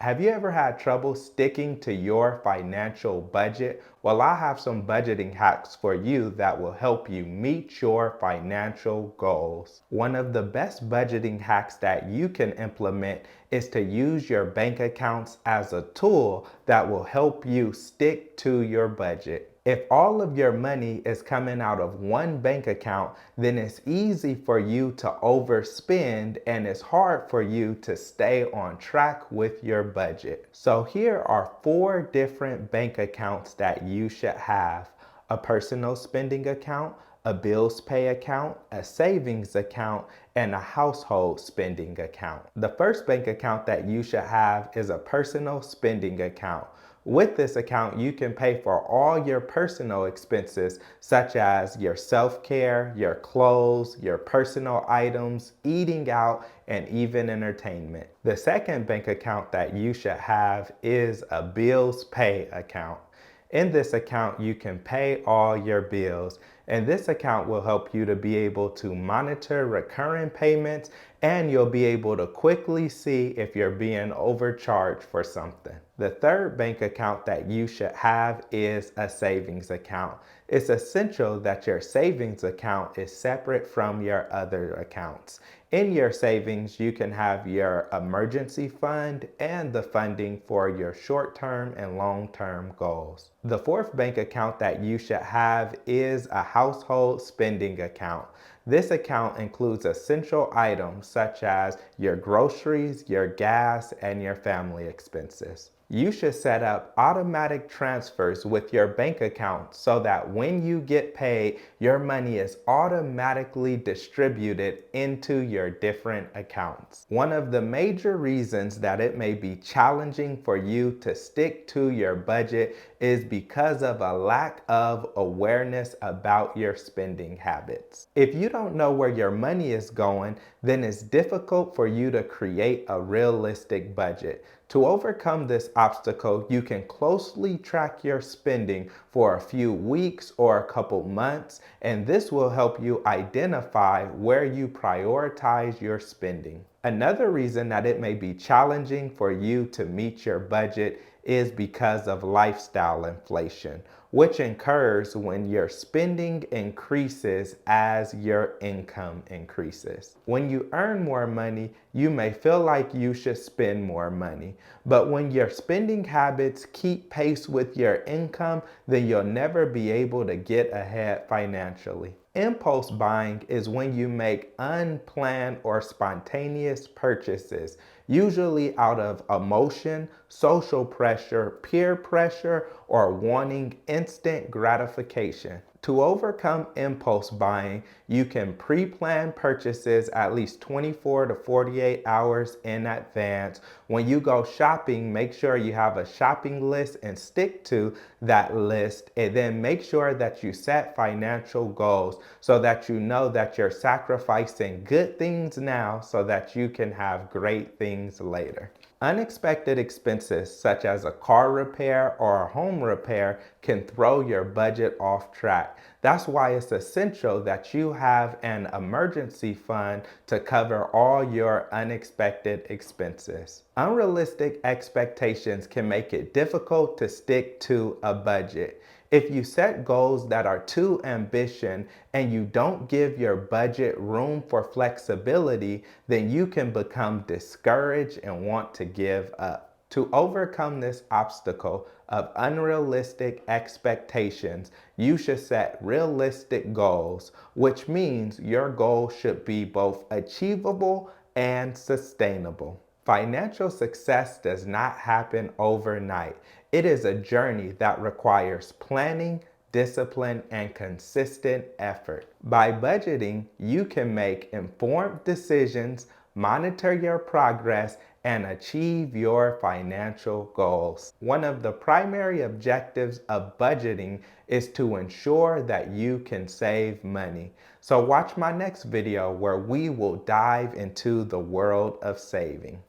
Have you ever had trouble sticking to your financial budget? Well, I have some budgeting hacks for you that will help you meet your financial goals. One of the best budgeting hacks that you can implement is to use your bank accounts as a tool that will help you stick to your budget. If all of your money is coming out of one bank account, then it's easy for you to overspend and it's hard for you to stay on track with your budget. So here are 4 different bank accounts that you should have: a personal spending account, a bills pay account, a savings account, and a household spending account. The first bank account that you should have is a personal spending account. With this account, you can pay for all your personal expenses, such as your self-care, your clothes, your personal items, eating out, and even entertainment. The second bank account that you should have is a bills pay account. In this account, you can pay all your bills, and this account will help you to be able to monitor recurring payments, and you'll be able to quickly see if you're being overcharged for something. The third bank account that you should have is a savings account. It's essential that your savings account is separate from your other accounts. In your savings, you can have your emergency fund and the funding for your short-term and long-term goals. The fourth bank account that you should have is a household spending account. This account includes essential items such as your groceries, your gas, and your family expenses. You should set up automatic transfers with your bank account so that when you get paid, your money is automatically distributed into your different accounts. One of the major reasons that it may be challenging for you to stick to your budget is because of a lack of awareness about your spending habits. If you don't know where your money is going, then it's difficult for you to create a realistic budget. To overcome this obstacle, you can closely track your spending for a few weeks or a couple months, and this will help you identify where you prioritize your spending. Another reason that it may be challenging for you to meet your budget is because of lifestyle inflation, which occurs when your spending increases as your income increases. When you earn more money, you may feel like you should spend more money. But when your spending habits keep pace with your income, then you'll never be able to get ahead financially. Impulse buying is when you make unplanned or spontaneous purchases, usually out of emotion, social pressure, peer pressure, or wanting instant gratification. To overcome impulse buying, you can pre-plan purchases at least 24 to 48 hours in advance. When you go shopping, make sure you have a shopping list and stick to that list. And then make sure that you set financial goals so that you know that you're sacrificing good things now so that you can have great things later. Unexpected expenses such as a car repair or a home repair can throw your budget off track. That's why it's essential that you have an emergency fund to cover all your unexpected expenses. Unrealistic expectations can make it difficult to stick to a budget. If you set goals that are too ambitious and you don't give your budget room for flexibility, then you can become discouraged and want to give up. To overcome this obstacle of unrealistic expectations, you should set realistic goals, which means your goal should be both achievable and sustainable. Financial success does not happen overnight. It is a journey that requires planning, discipline, and consistent effort. By budgeting, you can make informed decisions, monitor your progress, and achieve your financial goals. One of the primary objectives of budgeting is to ensure that you can save money. So watch my next video where we will dive into the world of saving.